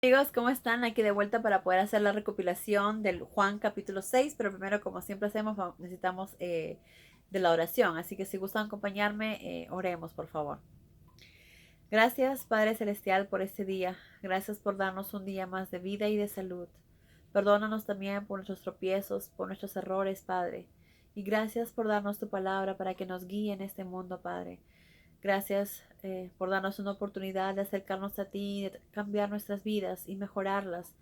Amigos, ¿cómo están? Aquí de vuelta para poder hacer la recopilación del Juan capítulo 6, pero primero, como siempre hacemos, necesitamos de la oración, así que si gustan acompañarme, oremos, por favor. Gracias, Padre Celestial, por este día. Gracias por darnos un día más de vida y de salud. Perdónanos también por nuestros tropiezos, por nuestros errores, Padre. Y gracias por darnos tu palabra para que nos guíe en este mundo, Padre. Gracias por darnos una oportunidad de acercarnos a ti, de cambiar nuestras vidas y mejorarlas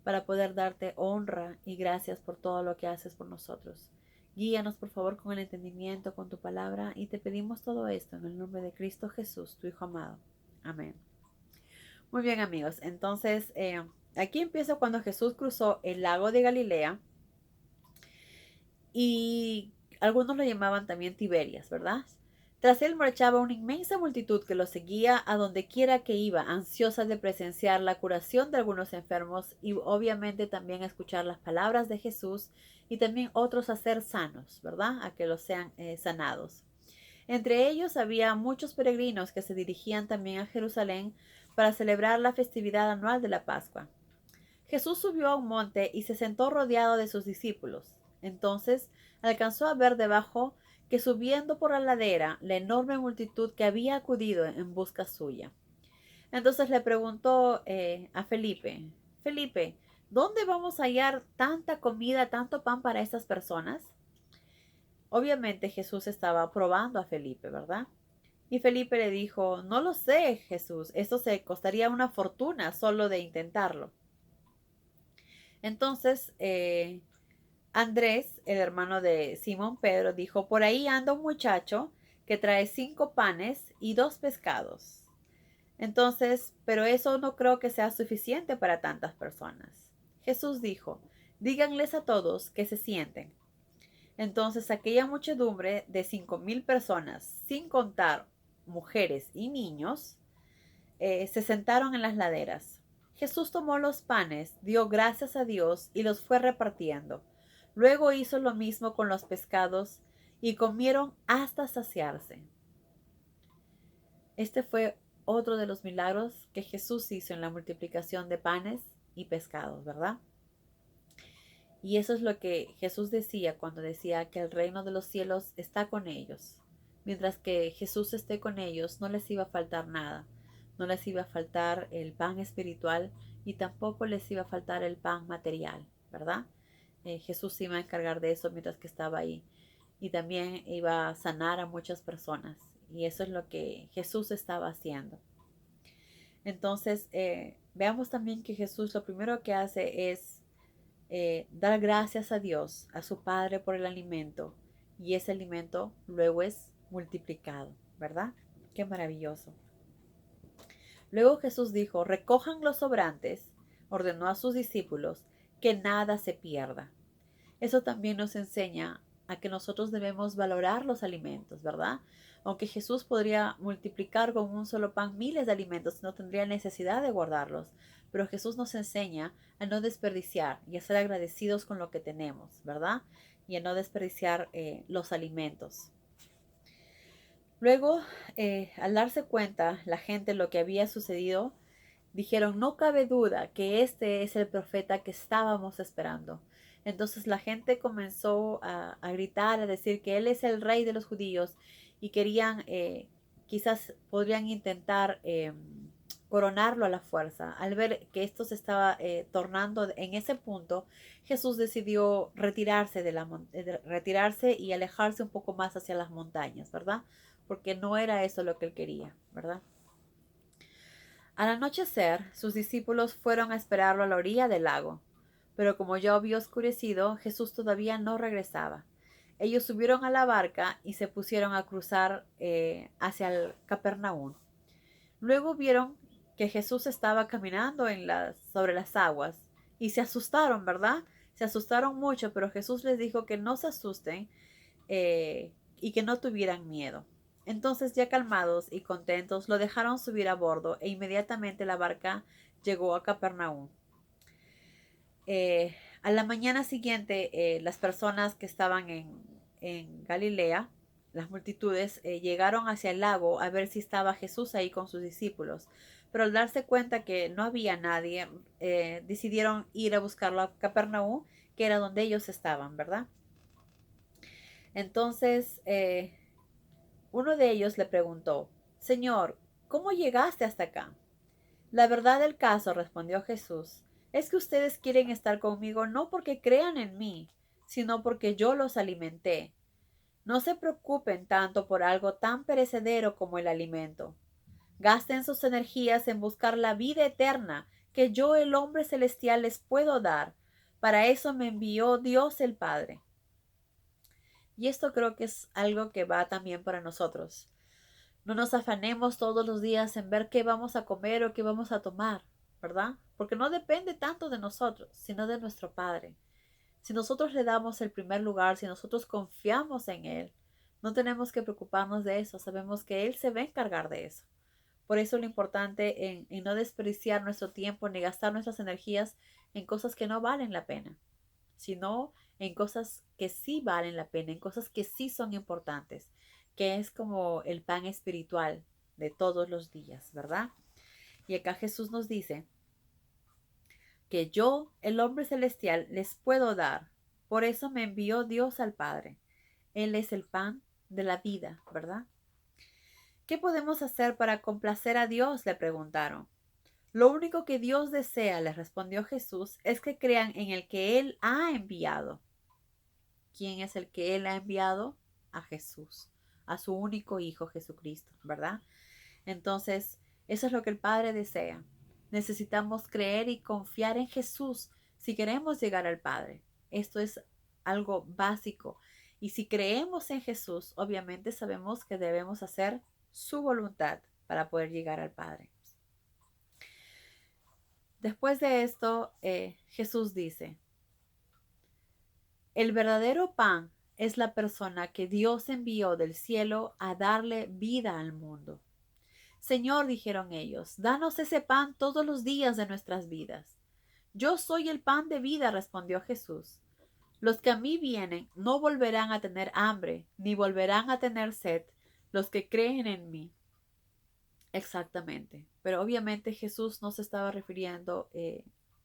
para poder darte honra y gracias por todo lo que haces por nosotros. Guíanos por favor con el entendimiento, con tu palabra y te pedimos todo esto en el nombre de Cristo Jesús, tu Hijo amado. Amén. Muy bien amigos, entonces aquí empieza cuando Jesús cruzó el lago de Galilea y algunos lo llamaban también Tiberias, ¿verdad? Tras él marchaba una inmensa multitud que lo seguía a donde quiera que iba, ansiosa de presenciar la curación de algunos enfermos y obviamente también escuchar las palabras de Jesús y también otros a ser sanos, ¿verdad? A que los sean sanados. Entre ellos había muchos peregrinos que se dirigían también a Jerusalén para celebrar la festividad anual de la Pascua. Jesús subió a un monte y se sentó rodeado de sus discípulos. Entonces alcanzó a ver debajo que subiendo por la ladera la enorme multitud que había acudido en busca suya. Entonces le preguntó a Felipe, Felipe, ¿dónde vamos a hallar tanta comida, tanto pan para estas personas? Obviamente Jesús estaba probando a Felipe, ¿verdad? Y Felipe le dijo, no lo sé, Jesús, eso se costaría una fortuna solo de intentarlo. Entonces, Andrés, el hermano de Simón Pedro, dijo, por ahí anda un muchacho que trae 5 panes y 2 pescados. Entonces, pero eso no creo que sea suficiente para tantas personas. Jesús dijo, díganles a todos que se sienten. Entonces aquella muchedumbre de 5.000 personas, sin contar mujeres y niños, se sentaron en las laderas. Jesús tomó los panes, dio gracias a Dios y los fue repartiendo. Luego hizo lo mismo con los pescados y comieron hasta saciarse. Este fue otro de los milagros que Jesús hizo en la multiplicación de panes y pescados, ¿verdad? Y eso es lo que Jesús decía cuando decía que el reino de los cielos está con ellos. Mientras que Jesús esté con ellos, no les iba a faltar nada. No les iba a faltar el pan espiritual y tampoco les iba a faltar el pan material, ¿verdad? Jesús se iba a encargar de eso mientras que estaba ahí. Y también iba a sanar a muchas personas. Y eso es lo que Jesús estaba haciendo. Entonces, veamos también que Jesús lo primero que hace es dar gracias a Dios, a su Padre por el alimento, y ese alimento luego es multiplicado, ¿verdad? Qué maravilloso. Luego Jesús dijo, recojan los sobrantes, ordenó a sus discípulos, que nada se pierda. Eso también nos enseña a que nosotros debemos valorar los alimentos, ¿verdad? Aunque Jesús podría multiplicar con un solo pan miles de alimentos, no tendría necesidad de guardarlos. Pero Jesús nos enseña a no desperdiciar y a ser agradecidos con lo que tenemos, ¿verdad? Y a no desperdiciar los alimentos. Luego, al darse cuenta la gente lo que había sucedido, dijeron, no cabe duda que este es el profeta que estábamos esperando. Entonces la gente comenzó a gritar, a decir que él es el rey de los judíos y querían, quizás podrían intentar coronarlo a la fuerza. Al ver que esto se estaba tornando en ese punto, Jesús decidió retirarse y alejarse un poco más hacia las montañas, ¿verdad? Porque no era eso lo que él quería, ¿verdad? Al anochecer, sus discípulos fueron a esperarlo a la orilla del lago, pero como ya había oscurecido, Jesús todavía no regresaba. Ellos subieron a la barca y se pusieron a cruzar hacia el Capernaum. Luego vieron que Jesús estaba caminando sobre las aguas y se asustaron, ¿verdad? Se asustaron mucho, pero Jesús les dijo que no se asusten y que no tuvieran miedo. Entonces, ya calmados y contentos, lo dejaron subir a bordo e inmediatamente la barca llegó a Capernaum. A la mañana siguiente, las personas que estaban en Galilea, las multitudes, llegaron hacia el lago a ver si estaba Jesús ahí con sus discípulos. Pero al darse cuenta que no había nadie, decidieron ir a buscarlo a Capernaum, que era donde ellos estaban, ¿verdad? Entonces, uno de ellos le preguntó, Señor, ¿cómo llegaste hasta acá? La verdad del caso, respondió Jesús, es que ustedes quieren estar conmigo no porque crean en mí, sino porque yo los alimenté. No se preocupen tanto por algo tan perecedero como el alimento. Gasten sus energías en buscar la vida eterna que yo, el hombre celestial, les puedo dar. Para eso me envió Dios el Padre. Y esto creo que es algo que va también para nosotros. No nos afanemos todos los días en ver qué vamos a comer o qué vamos a tomar, ¿verdad? Porque no depende tanto de nosotros, sino de nuestro Padre. Si nosotros le damos el primer lugar, si nosotros confiamos en Él, no tenemos que preocuparnos de eso. Sabemos que Él se va a encargar de eso. Por eso lo importante en no desperdiciar nuestro tiempo ni gastar nuestras energías en cosas que no valen la pena, sino en cosas que sí valen la pena, en cosas que sí son importantes, que es como el pan espiritual de todos los días, ¿verdad? Y acá Jesús nos dice que yo, el hombre celestial, les puedo dar. Por eso me envió Dios al Padre. Él es el pan de la vida, ¿verdad? ¿Qué podemos hacer para complacer a Dios?, le preguntaron. Lo único que Dios desea, le respondió Jesús, es que crean en el que Él ha enviado. ¿Quién es el que Él ha enviado? A Jesús, a su único Hijo Jesucristo, ¿verdad? Entonces, eso es lo que el Padre desea. Necesitamos creer y confiar en Jesús si queremos llegar al Padre. Esto es algo básico. Y si creemos en Jesús, obviamente sabemos que debemos hacer su voluntad para poder llegar al Padre. Después de esto, Jesús dice, el verdadero pan es la persona que Dios envió del cielo a darle vida al mundo. Señor, dijeron ellos, danos ese pan todos los días de nuestras vidas. Yo soy el pan de vida, respondió Jesús. Los que a mí vienen no volverán a tener hambre, ni volverán a tener sed, los que creen en mí. Exactamente. Pero obviamente Jesús no se estaba refiriendo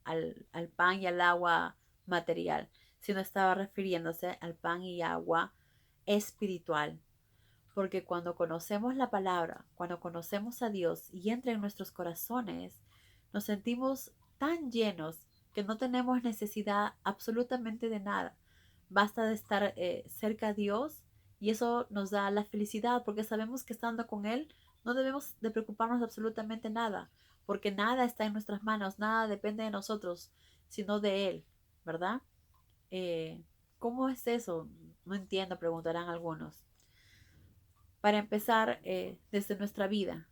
al pan y al agua material, sino estaba refiriéndose al pan y agua espiritual. Porque cuando conocemos la palabra, cuando conocemos a Dios y entra en nuestros corazones, nos sentimos tan llenos que no tenemos necesidad absolutamente de nada. Basta de estar cerca a Dios y eso nos da la felicidad porque sabemos que estando con Él no debemos de preocuparnos de absolutamente nada, porque nada está en nuestras manos, nada depende de nosotros, sino de Él, ¿verdad? Eh, ¿Cómo es eso? No entiendo, preguntarán algunos. Para empezar, desde nuestra vida.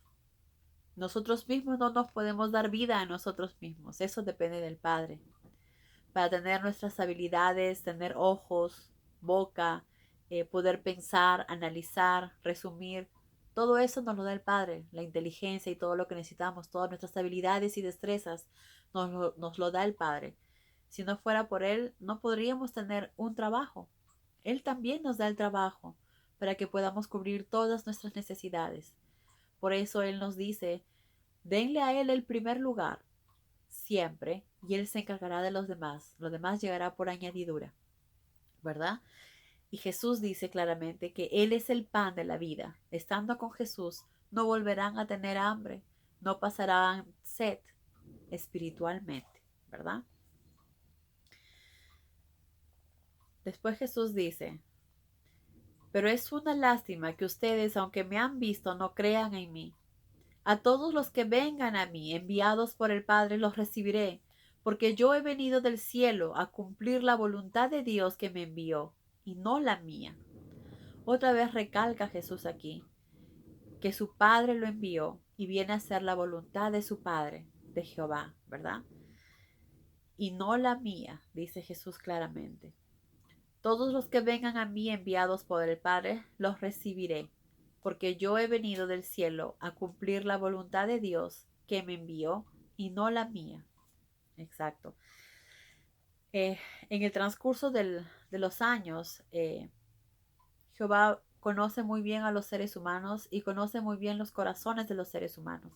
Nosotros mismos no nos podemos dar vida a nosotros mismos. Eso depende del Padre. Para tener nuestras habilidades, tener ojos, boca, poder pensar, analizar, resumir, todo eso nos lo da el Padre. La inteligencia y todo lo que necesitamos, todas nuestras habilidades y destrezas nos lo da el Padre. Si no fuera por Él, no podríamos tener un trabajo. Él también nos da el trabajo para que podamos cubrir todas nuestras necesidades. Por eso Él nos dice, denle a Él el primer lugar, siempre, y Él se encargará de los demás. Lo demás llegará por añadidura, ¿verdad? Y Jesús dice claramente que Él es el pan de la vida. Estando con Jesús, no volverán a tener hambre, no pasarán sed espiritualmente, ¿verdad? Después Jesús dice, pero es una lástima que ustedes, aunque me han visto, no crean en mí. A todos los que vengan a mí, enviados por el Padre, los recibiré, porque yo he venido del cielo a cumplir la voluntad de Dios que me envió, y no la mía. Otra vez recalca Jesús aquí, que su Padre lo envió y viene a hacer la voluntad de su Padre, de Jehová, ¿verdad? Y no la mía, dice Jesús claramente. Todos los que vengan a mí enviados por el Padre, los recibiré, porque yo he venido del cielo a cumplir la voluntad de Dios que me envió y no la mía. Exacto. En el transcurso de los años, Jehová conoce muy bien a los seres humanos y conoce muy bien los corazones de los seres humanos.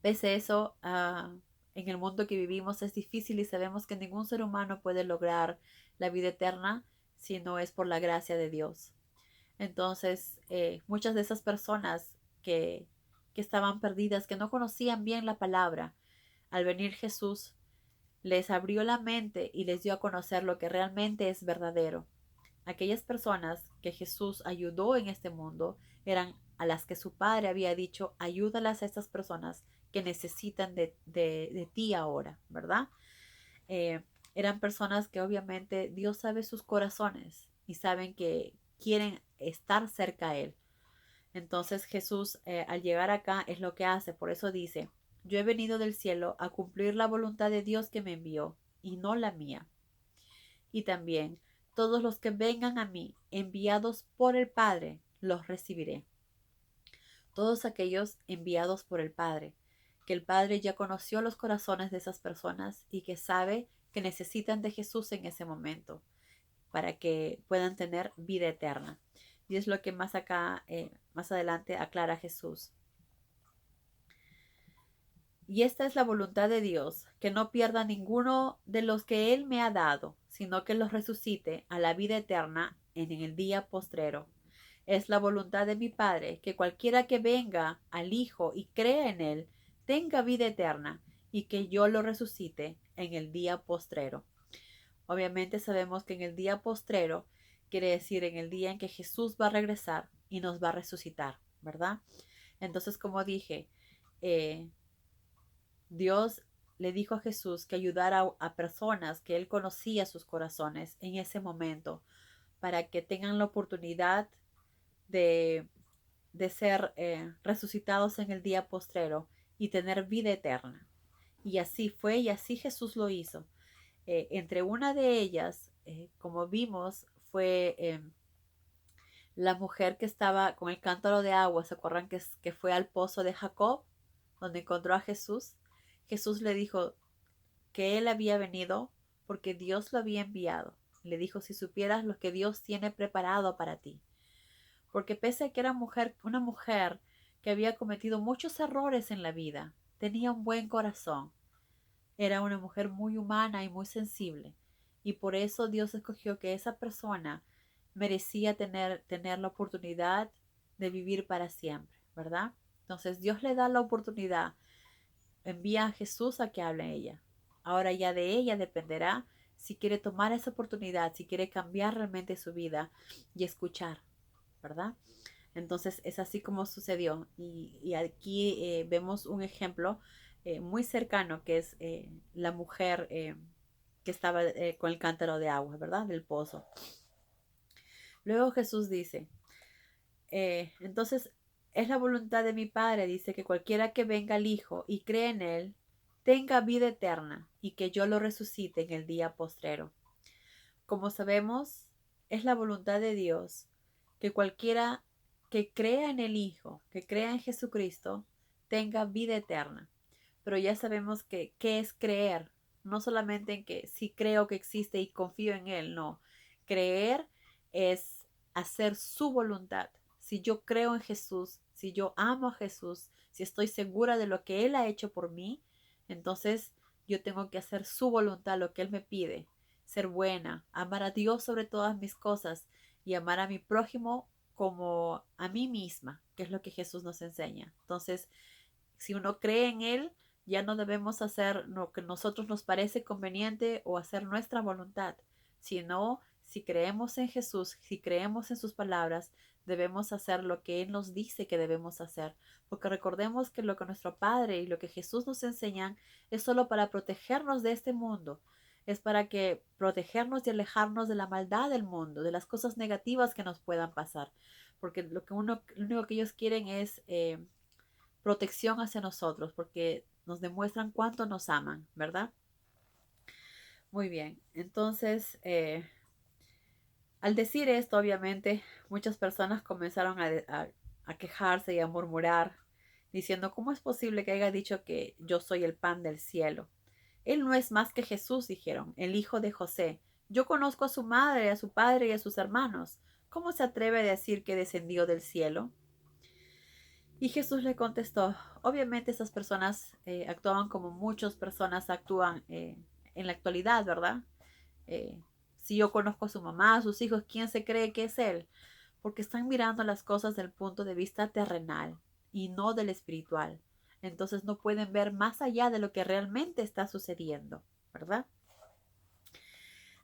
Pese a eso, en el mundo que vivimos es difícil y sabemos que ningún ser humano puede lograr la vida eterna si no es por la gracia de Dios. Entonces, muchas de esas personas que estaban perdidas, que no conocían bien la palabra, al venir Jesús les abrió la mente y les dio a conocer lo que realmente es verdadero. Aquellas personas que Jesús ayudó en este mundo eran a las que su padre había dicho, ayúdalas a estas personas que necesitan de ti ahora, ¿verdad? Eh, Eran personas que obviamente Dios sabe sus corazones y saben que quieren estar cerca a Él. Entonces Jesús al llegar acá es lo que hace, por eso dice, yo he venido del cielo a cumplir la voluntad de Dios que me envió y no la mía. Y también todos los que vengan a mí, enviados por el Padre, los recibiré. Todos aquellos enviados por el Padre, que el Padre ya conoció los corazones de esas personas y que sabe que necesitan de Jesús en ese momento para que puedan tener vida eterna. Y es lo que más acá, más adelante aclara Jesús. Y esta es la voluntad de Dios, que no pierda ninguno de los que Él me ha dado, sino que los resucite a la vida eterna en el día postrero. Es la voluntad de mi Padre, que cualquiera que venga al Hijo y crea en Él, tenga vida eterna, y que yo lo resucite en el día postrero. Obviamente sabemos que en el día postrero quiere decir en el día en que Jesús va a regresar y nos va a resucitar, ¿verdad? Entonces, como dije, eh, Dios le dijo a Jesús que ayudara a personas que él conocía sus corazones en ese momento para que tengan la oportunidad de, de ser resucitados en el día postrero y tener vida eterna. Y así fue y así Jesús lo hizo. Entre una de ellas, como vimos, fue la mujer que estaba con el cántaro de agua. ¿Se acuerdan que fue al pozo de Jacob, donde encontró a Jesús? Jesús le dijo que él había venido porque Dios lo había enviado. Le dijo, si supieras lo que Dios tiene preparado para ti. Porque pese a que era una mujer que había cometido muchos errores en la vida, tenía un buen corazón. Era una mujer muy humana y muy sensible. Y por eso Dios escogió que esa persona merecía tener la oportunidad de vivir para siempre, ¿verdad? Entonces Dios le da la oportunidad, envía a Jesús a que hable a ella. Ahora ya de ella dependerá si quiere tomar esa oportunidad, si quiere cambiar realmente su vida y escuchar, ¿verdad? Entonces es así como sucedió. Y aquí vemos un ejemplo muy cercano que es la mujer que estaba con el cántaro de agua, ¿verdad? Del pozo. Luego Jesús dice, entonces es la voluntad de mi Padre, dice que cualquiera que venga al Hijo y cree en Él, tenga vida eterna y que yo lo resucite en el día postrero. Como sabemos, es la voluntad de Dios que cualquiera que crea en el Hijo, que crea en Jesucristo, tenga vida eterna. Pero ya sabemos que qué es creer, no solamente en que sí creo que existe y confío en Él, no. Creer es hacer su voluntad. Si yo creo en Jesús, si yo amo a Jesús, si estoy segura de lo que Él ha hecho por mí, entonces yo tengo que hacer su voluntad, lo que Él me pide, ser buena, amar a Dios sobre todas mis cosas y amar a mi prójimo como a mí misma, que es lo que Jesús nos enseña. Entonces, si uno cree en Él, ya no debemos hacer lo que a nosotros nos parece conveniente o hacer nuestra voluntad, sino si creemos en Jesús, si creemos en sus palabras, debemos hacer lo que Él nos dice que debemos hacer. Porque recordemos que lo que nuestro Padre y lo que Jesús nos enseñan es solo para protegernos de este mundo. Es para que protegernos y alejarnos de la maldad del mundo, de las cosas negativas que nos puedan pasar. Porque lo único que ellos quieren es protección hacia nosotros, porque nos demuestran cuánto nos aman, ¿verdad? Muy bien, entonces, al decir esto, obviamente, muchas personas comenzaron a quejarse y a murmurar, diciendo, ¿cómo es posible que haya dicho que yo soy el pan del cielo? Él no es más que Jesús, dijeron, el hijo de José. Yo conozco a su madre, a su padre y a sus hermanos. ¿Cómo se atreve a decir que descendió del cielo? Y Jesús le contestó, obviamente esas personas actuaban como muchas personas actúan en la actualidad, ¿verdad? Eh, si yo conozco a su mamá, a sus hijos, ¿quién se cree que es él? Porque están mirando las cosas del punto de vista terrenal y no del espiritual. Entonces no pueden ver más allá de lo que realmente está sucediendo, ¿verdad?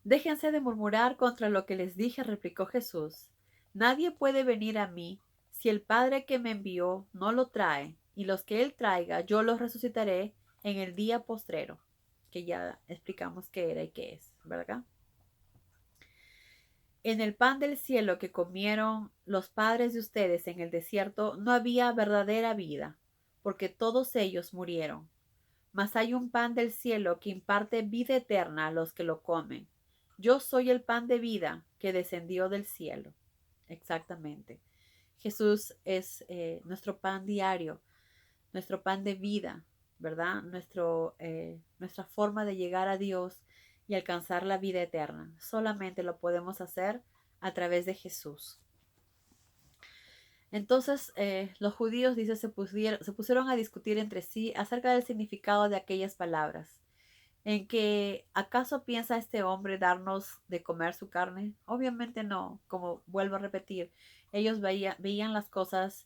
Déjense de murmurar contra lo que les dije, replicó Jesús. Nadie puede venir a mí si el Padre que me envió no lo trae, y los que él traiga yo los resucitaré en el día postrero, que ya explicamos qué era y qué es, ¿verdad? En el pan del cielo que comieron los padres de ustedes en el desierto no había verdadera vida, porque todos ellos murieron. Mas hay un pan del cielo que imparte vida eterna a los que lo comen. Yo soy el pan de vida que descendió del cielo. Exactamente. Jesús es nuestro pan diario, nuestro pan de vida, ¿verdad? Nuestra forma de llegar a Dios y alcanzar la vida eterna. Solamente lo podemos hacer a través de Jesús. Entonces los judíos, dice, se pusieron a discutir entre sí acerca del significado de aquellas palabras. ¿En que acaso piensa este hombre darnos de comer su carne? Obviamente no, como vuelvo a repetir, ellos veían las cosas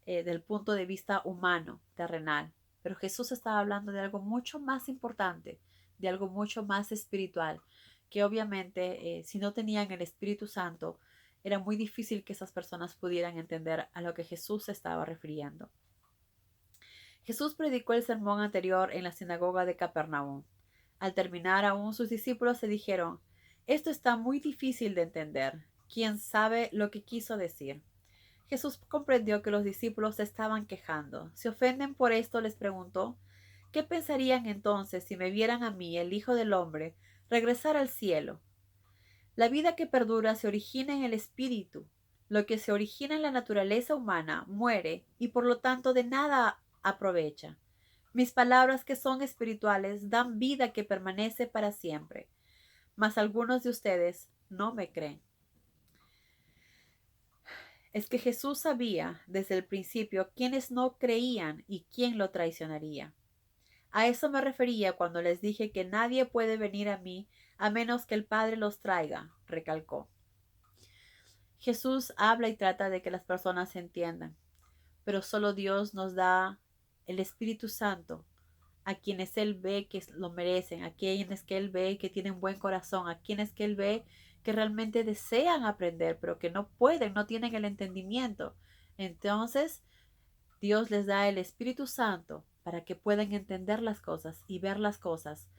del punto de vista humano, terrenal, pero Jesús estaba hablando de algo mucho más importante, de algo mucho más espiritual, que obviamente si no tenían el Espíritu Santo, era muy difícil que esas personas pudieran entender a lo que Jesús se estaba refiriendo. Jesús predicó el sermón anterior en la sinagoga de Capernaum. Al terminar, aún sus discípulos se dijeron, esto está muy difícil de entender. ¿Quién sabe lo que quiso decir? Jesús comprendió que los discípulos se estaban quejando. ¿Se ofenden por esto? Les preguntó. ¿Qué pensarían entonces si me vieran a mí, el Hijo del Hombre, regresar al cielo? La vida que perdura se origina en el espíritu. Lo que se origina en la naturaleza humana muere y por lo tanto de nada aprovecha. Mis palabras que son espirituales dan vida que permanece para siempre. Mas algunos de ustedes no me creen. Es que Jesús sabía desde el principio quiénes no creían y quién lo traicionaría. A eso me refería cuando les dije que nadie puede venir a mí a menos que el Padre los traiga, recalcó. Jesús habla y trata de que las personas se entiendan, pero solo Dios nos da el Espíritu Santo a quienes Él ve que lo merecen, a quienes que Él ve que tienen buen corazón, a quienes que Él ve que realmente desean aprender, pero que no pueden, no tienen el entendimiento. Entonces, Dios les da el Espíritu Santo para que puedan entender las cosas y ver las cosas.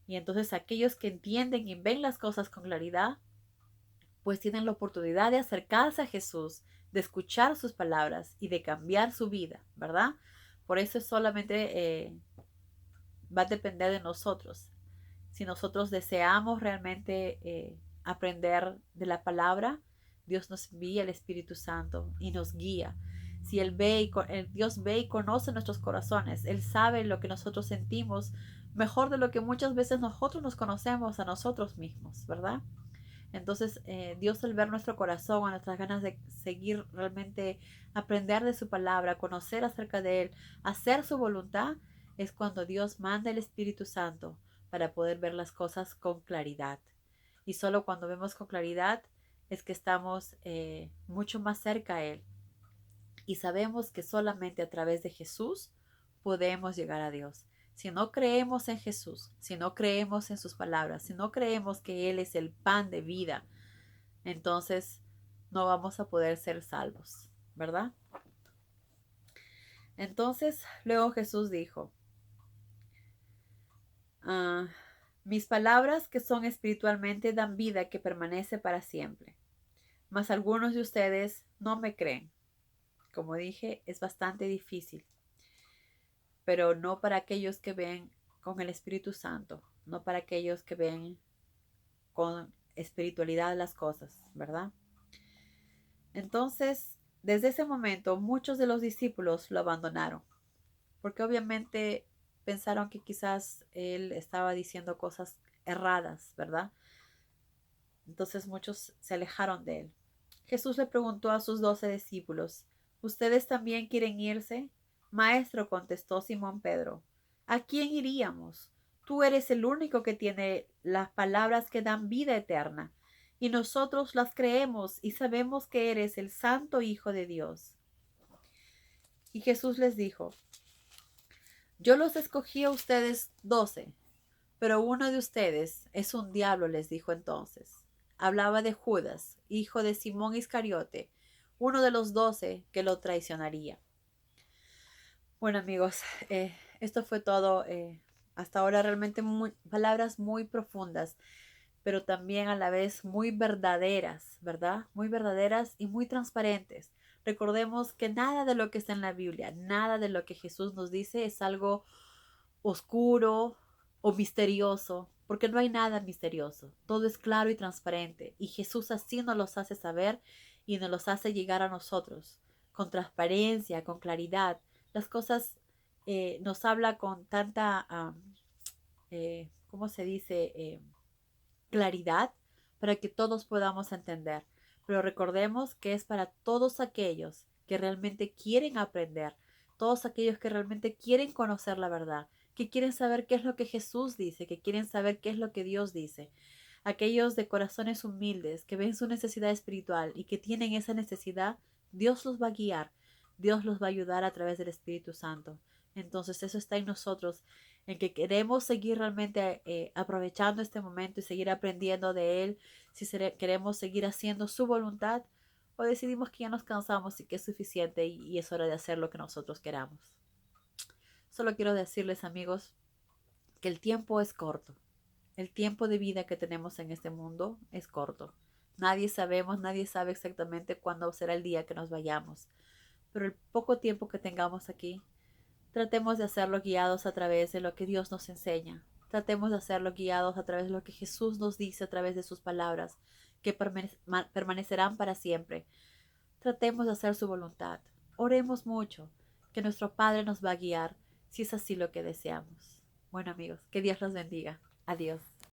Y entonces aquellos que entienden y ven las cosas con claridad, pues tienen la oportunidad de acercarse a Jesús, de escuchar sus palabras y de cambiar su vida, ¿verdad? Por eso solamente va a depender de nosotros. Si nosotros deseamos realmente aprender de la palabra, Dios nos envía el Espíritu Santo y nos guía. Si Dios ve y conoce nuestros corazones, Él sabe lo que nosotros sentimos mejor de lo que muchas veces nosotros nos conocemos a nosotros mismos, ¿verdad? Entonces, Dios al ver nuestro corazón, a nuestras ganas de seguir realmente aprender de su palabra, conocer acerca de Él, hacer su voluntad, es cuando Dios manda el Espíritu Santo para poder ver las cosas con claridad. Y solo cuando vemos con claridad es que estamos mucho más cerca a Él. Y sabemos que solamente a través de Jesús podemos llegar a Dios. Si no creemos en Jesús, si no creemos en sus palabras, si no creemos que Él es el pan de vida, entonces no vamos a poder ser salvos, ¿verdad? Entonces luego Jesús dijo, ah, mis palabras que son espiritualmente dan vida que permanece para siempre. Mas algunos de ustedes no me creen. Como dije, es bastante difícil, pero no para aquellos que ven con el Espíritu Santo, no para aquellos que ven con espiritualidad las cosas, ¿verdad? Entonces, desde ese momento, muchos de los discípulos lo abandonaron, porque obviamente pensaron que quizás él estaba diciendo cosas erradas, ¿verdad? Entonces muchos se alejaron de él. Jesús le preguntó a sus 12 discípulos, ¿Ustedes también quieren irse? Maestro, contestó Simón Pedro, ¿a quién iríamos? Tú eres el único que tiene las palabras que dan vida eterna, y nosotros las creemos y sabemos que eres el Santo Hijo de Dios. Y Jesús les dijo, yo los escogí a ustedes 12, pero uno de ustedes es un diablo, les dijo entonces. Hablaba de Judas, hijo de Simón Iscariote, uno de los 12 que lo traicionaría. Bueno amigos, esto fue todo. Hasta ahora realmente palabras muy profundas, pero también a la vez muy verdaderas, ¿verdad? Muy verdaderas y muy transparentes. Recordemos que nada de lo que está en la Biblia, nada de lo que Jesús nos dice es algo oscuro o misterioso, porque no hay nada misterioso. Todo es claro y transparente, y Jesús así nos los hace saber y nos los hace llegar a nosotros con transparencia, con claridad. Las cosas nos habla con tanta, ¿cómo se dice? Claridad para que todos podamos entender. Pero recordemos que es para todos aquellos que realmente quieren aprender, todos aquellos que realmente quieren conocer la verdad, que quieren saber qué es lo que Jesús dice, que quieren saber qué es lo que Dios dice. Aquellos de corazones humildes que ven su necesidad espiritual y que tienen esa necesidad, Dios los va a guiar, Dios los va a ayudar a través del Espíritu Santo. Entonces eso está en nosotros, en que queremos seguir realmente aprovechando este momento y seguir aprendiendo de Él, si queremos seguir haciendo su voluntad o decidimos que ya nos cansamos y que es suficiente y es hora de hacer lo que nosotros queramos. Solo quiero decirles, amigos, que el tiempo es corto. El tiempo de vida que tenemos en este mundo es corto. Nadie sabe exactamente cuándo será el día que nos vayamos. Pero el poco tiempo que tengamos aquí, tratemos de hacerlo guiados a través de lo que Dios nos enseña. Tratemos de hacerlo guiados a través de lo que Jesús nos dice a través de sus palabras, que permanecerán para siempre. Tratemos de hacer su voluntad. Oremos mucho, que nuestro Padre nos va a guiar si es así lo que deseamos. Bueno amigos, que Dios los bendiga. Adiós.